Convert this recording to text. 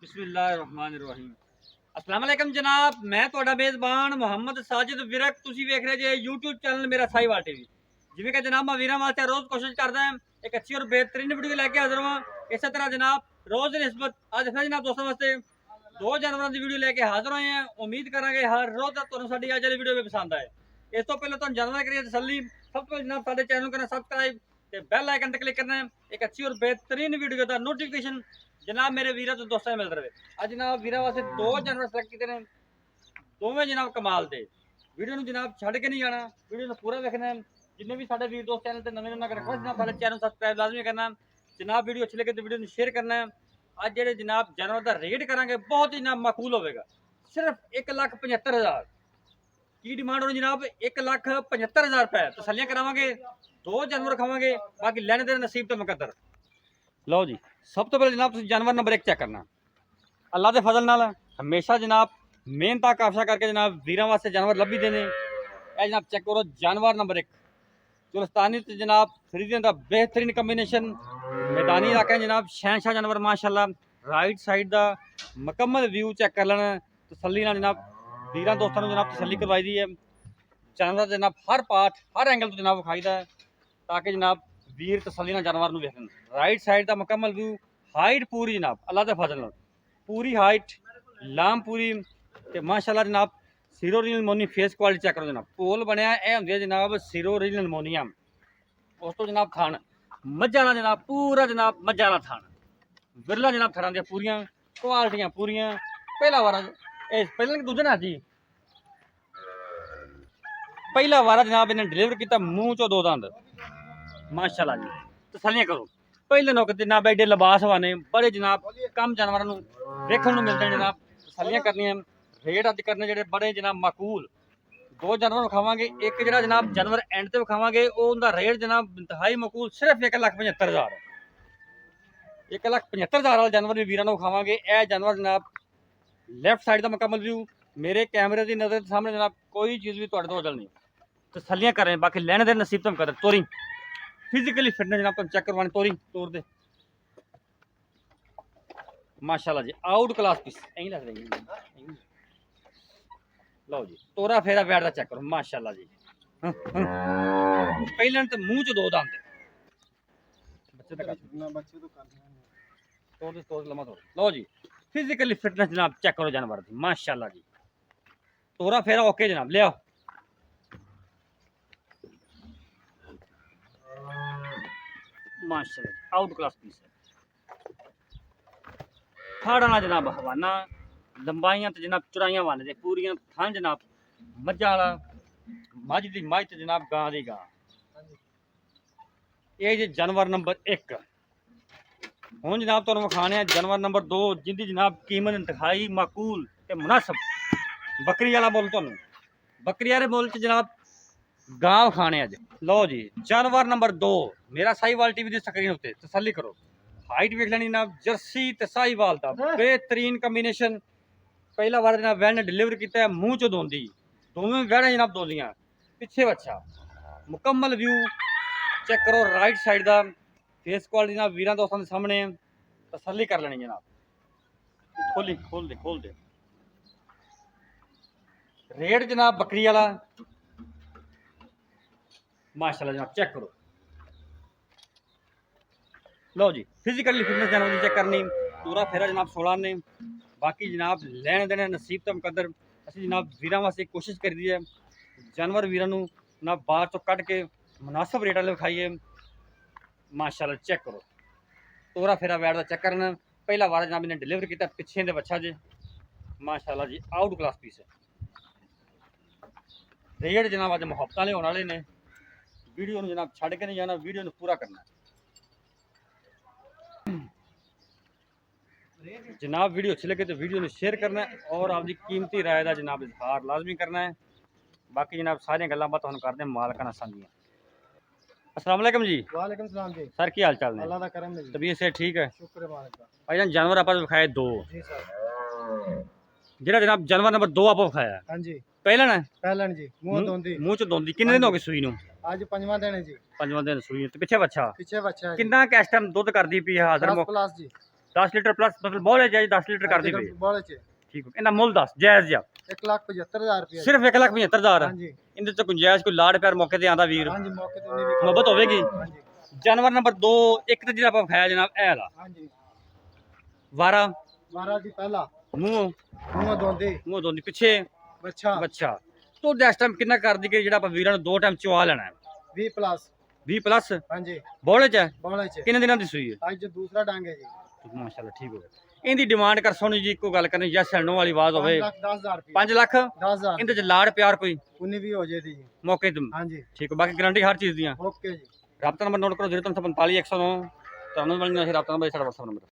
बिस्मिल्लाहिर्रहमानिर्रहीम। अस्सलाम वालेकुम जनाब, मैं ਤੁਹਾਡਾ ਮੇਜ਼ਬਾਨ ਮੁਹੰਮਦ ਸਾजिद ਵਿਰਕ। ਤੁਸੀਂ ਵੇਖ ਰਹੇ ਜੇ YouTube ਚੈਨਲ ਮੇਰਾ ਸਾਈਵਾਲ ਟੀਵੀ। ਜਿਵੇਂ ਕਿ ਜਨਾਬ ਮੈਂ ਵੀਰਾਂ ਵਾਸਤੇ ਰੋਜ਼ ਕੋਸ਼ਿਸ਼ ਕਰਦਾ ਹਾਂ ਇੱਕ ਅੱਛੀ ਔਰ ਬਿਹਤਰੀਨ ਵੀਡੀਓ ਲੈ ਕੇ ਹਾਜ਼ਰ ਹਾਂ। ਇਸੇ ਤਰ੍ਹਾਂ ਜਨਾਬ ਰੋਜ਼ ਦੀ ਨਿਸਬਤ ਅੱਜ ਫਿਰ ਜਨਾਬ ਦੋਸਤਾਂ ਵਾਸਤੇ ਦੋ ਜਾਨਵਰਾਂ ਦੀ ਵੀਡੀਓ ਲੈ ਕੇ ਹਾਜ਼ਰ ਹੋਏ ਹਾਂ। ਉਮੀਦ ਕਰਾਂਗੇ ਹਰ ਰੋਜ਼ ਦਾ ਤੁਹਾਨੂੰ ਸਾਡੀ ਅੱਜ ਵਾਲੀ ਵੀਡੀਓ ਵੀ ਪਸੰਦ ਆਏ। ਇਸ ਤੋਂ ਪਹਿਲਾਂ ਤੁਹਾਨੂੰ ਜਾਨਵਰਾਂ ਕਰੀਏ ਤਸੱਲੀ, ਸਭ ਤੋਂ ਜਨਾਬ ਸਾਡੇ ਚੈਨਲ ਨੂੰ ਕਰਨਾ ਸਬਸਕ੍ਰਾइब ਤੇ ਬੈਲ ਆਈਕਨ ਤੇ क्लिक करना है। एक अच्छी और बेहतरीन वीडियो का नोटिफिकेशन जनाब मेरे वीर तो दोस्तों मिलते रहे। अज जनाब वीर वास्ते दो जानवर सेलेक्ट किए हैं, दोवें जनाब कमाल दे। वीडियो में जनाब छड़ के नहीं जाना, वीडियो में पूरा देखना है। जिन्हें भी साढ़े वीर दोस्त चैनल पर नवे नवा रिक्वेस्ट जनाब साढ़े चैनल सब्सक्राइब लाजमी करना जनाब। वीडियो अच्छी लगे तो वीडियो में शेयर करना है। अज जो जनाब जानवर का रेट करांगे बहुत ही जनाब माकूल होगा, सिर्फ 1,75,000 की डिमांड होनी जनाब। 1,75,000 रुपए तसलियां करावांगे, दो जानवर खावांगे, बाकी लेने देने नसीब तो मुकद्दर। लो जी, सब तो पहले जनाब जानवर नंबर 1 चेक करना। अल्लाह के फजल नाल हमेशा जनाब मेहनत काफशा करके जनाब वीर वास्ते जानवर लभी देने। जनाब चेक करो जानवर नंबर 1 चुलस्तानी तो जनाब फ्रीजियन का बेहतरीन कम्बीनेशन। मैदानी इलाका है जनाब, शहनशाह जानवर माशाल्लाह। राइट साइड का मुकम्मल व्यू चेक कर लेना तसली ना जनाब। वीर दोस्तों को जनाब तसली करवाई दी है। जानवर जनाब हर पार्ट हर एंगल तो जनाब विखाई है ताकि जनाब वीर तसली ना जानवर में वेखन। राइट साइड का मुकम्मल व्यू, हाइट पूरी जनाब अल्लाह के फजल पूरी हाइट लाम पूरी ते माशाल्लाह जनाब। सिरो रीनल मोनी फेस क्वालिटी चेक करो जनाब। पोल बनया यह होंगे जनाब सिरो रीनल मोनियम। उस तो जनाब थान मझा वाला जनाब पूरा जनाब मझा वाला थान बिरला जनाब थाना दी पूरियां क्वालिटियां पूरियां। पहला वारा पहले दूजे ना जी पहला वारा जनाब इन्हें डिलीवर किया मूँह चो दो दंद माशाल्लाह जी। तसलियां करो पहले नौकर जनाब एडे लिबास वाने बड़े जनाब कम जानवर देखने को मिलते हैं जनाब। तसलियां करनियां रेट अज करने जेडे बड़े जनाब माकूल। दो जानवर विखावांगे, एक जरा जनाब जानवर एंड ते विखावांगे उनका रेट जनाब इंतहाई माकूल सिर्फ 1,75,000। 1,75,000 वाला जानवर भी वीर विखावांगे। यह जानवर जनाब लैफ्ट साइड का मुकम्मल व्यू मेरे कैमरे की नज़र सामने जनाब कोई चीज़ भी थोड़े तो अजल नहीं। तसलियां करें बाकी लेने देने नसीब तुम कर तोरी फिजिकली फिटनेस जनाब तुम चेक करवाने तोरी तोड़ दे माशाल्लाह जी। आउट क्लास पीस यही लग रही। लो जी तोरा फेरा बैठ का चेक करो माशाल्लाह जी। पहले तो मुंह च दो दंद लो जी। फिजिकली फिटनेस जनाब चेक करो जानवर की माशाल्लाह जी। तोरा फेरा ओके जनाब ले आओ माशाल्लाह आउट क्लास पीस है। खाड़ा ना जनाब हवाना लंबाइयां तो जनाब चौड़ाइयां वन दे पूरियां थान जनाब मझा वाला मझ दी मझ ते जनाब गां दी गां। ये जी जानवर नंबर 1। हुण जनाब तुहानूं विखाने जानवर नंबर 2 जिंदी जनाब कीमत इंतहाई माकूल ते मुनासिब। बकरी वाला मुल तुहानूं बकरी वाले मुल च जनाब गां विखाने अज। लो जी जानवर नंबर 2 मेरा साहीवाल टीवी की स्क्रीन उत्ते तसली करो। हाइट वेख लेनी जनाब जर्सी ते साहीवाल का बेहतरीन कम्बीनेशन। पहला बार जनाब वैन ने डिलीवर किया मूँह चो दोंदी दोवें वैड़ा जनाब दोंदियां पिछे बच्चा। मुकम्मल व्यू चेक करो राइट साइड का फेस क्वालिटी जनाब वीर दोस्तों के सामने तसली कर लेनी जनाब। खोली खोल दे रेट जनाब बकरी वाला माशाल्लाह जनाब चेक करो। लो जी फिजिकली फिटनेस जानवर की चेक करनी पूरा फेरा जनाब 16 ने। बाकी जनाब लेने देने नसीब तो मुकद्दर। असं जनाब वीर वास्ते कोशिश कर दी है जानवर वीर जनाब बाहर तो कट के मुनासिब रेट वाले विखाइए माशाल्लाह चेक करो। तोरा फेरा वैट का चेक करना पहला वार जनाब इन्हें डिलीवर किया पिछे दे बच्चा जे माशाल्लाह जी आउट क्लास पीस है। रेट जनाब अज मुहब्बत वाले होने वाले ने। वीडियो जनाब छड़ के नहीं जाना, वीडियो पूरा करना जनाब। वीडियो अच्छी लगे तो वीडियो शेयर करना है और आपकी कीमती राय का जनाब इजहार लाजमी करना है। बाकी जनाब सारिया गल्लां बात करते हैं मालक ना साझियां। अस्सलाम वालेकुम जी। वालेकुम सलाम जी। सर की हाल चाल ने? अल्लाह दा करम है जी। तबीयत से ठीक है? शुक्र है मालिक दा। भाईजान जानवर आप विखाए 2 जी सर। जेड़ा जनाब जानवर नंबर 2 आप विखाया हां जी पहला ना पहलन जी मुंह दोंदी मूँह च दोंदी किन्ने दिन हो गए सूई नूं? आज पंजवां दिन है जी। 5वां दिन सूई ते पिछे बच्चा पीछे बच्चा है जी। किन्ना क इस टाइम दुध करदी पई हाजिर 10 प्लस जी 10 ਲੀਟਰ ਪਲੱਸ ਮਤਲਬ ਬੋਲੇ ਜਾਈ 10 ਲੀਟਰ ਕਰਦੀ ਪਈ ਬੋਲੇ ਚ ਠੀਕ ਹੈ। ਇਹਦਾ ਮੁੱਲ ਦੱਸ ਜਾਇਜ਼ ਜਿਹਾ 1,75,000 ਰੁਪਏ ਸਿਰਫ 1,75,000 ਹਾਂਜੀ ਇਹਦੇ ਚ ਗੁੰਜਾਇਸ਼ ਕੋਈ ਲਾੜ ਪਿਆਰ ਮੌਕੇ ਤੇ ਆਂਦਾ ਵੀਰ ਹਾਂਜੀ ਮੌਕੇ ਤੇ ਉਹਨੇ ਵੀ ਮੁਹੱਬਤ ਹੋਵੇਗੀ। ਹਾਂਜੀ ਜਾਨਵਰ ਨੰਬਰ 2 ਇੱਕ ਤੇ ਜਿਹੜਾ ਆਪਾਂ ਖਾਇਆ ਜਨਾਬ ਇਹ ਵਾਲਾ ਹਾਂਜੀ ਵਾਰਾ 12 ਦੀ ਪਹਿਲਾ ਮੂੰਹ ਮੂੰਹ ਦੋਂਦੀ ਪਿੱਛੇ ਬੱਚਾ ਬੱਚਾ ਤੋਂ ਇਸ ਟਾਈਮ ਕਿੰਨਾ ਕਰਦੀ ਕਿ ਜਿਹੜਾ ਆਪਾਂ ਵੀਰਾਂ ਨੂੰ 2 ਟਾਈਮ ਚਵਾ ਲੈਣਾ ਹੈ 20 ਪਲੱਸ 20 ਪਲੱਸ ਹਾਂਜੀ ਬੋਲੇ ਚ ਹੈ ਬੋਲੇ ਚ ਕਿੰਨੇ ਦਿਨਾਂ ਦੀ ਸੂਈ ਹੈ ਅੱਜ ਦੂਸਰਾ ਡੰਗ ਹੈ ਜੀ ਮਾਸ਼ਾਅੱਲਾ ਠੀਕ ਹੋ ਗਿਆ। ਇਹਦੀ ਡਿਮਾਂਡ ਕਰ ਸੋਣੀ ਜੀ ਇੱਕੋ ਗੱਲ ਕਰਨੀ ਯੈਸ ਐਂਡ ਨੋ ਵਾਲੀ ਆਵਾਜ਼ ਹੋਵੇ 10,000 ਰੁਪਏ 5 ਲੱਖ 10,000 ਇਹਦੇ ਚ ਲਾੜ ਪਿਆਰ ਕੋਈ ਉਨੀ ਵੀ ਹੋ ਜੇ ਦੀ ਜੀ ਮੌਕੇ ਤੇ ਹਾਂਜੀ ਠੀਕ ਬਾਕੀ ਗਾਰੰਟੀ ਹਰ ਚੀਜ਼ ਦੀਆਂ ਓਕੇ ਜੀ ਰਾਬਤਾ ਨੰਬਰ ਨੋਟ ਕਰੋ 0345 109 93 ਵਾਲੀ ਰਾਬਤਾ ਨੰਬਰ ਸਾਡਾ WhatsApp ਨੰਬਰ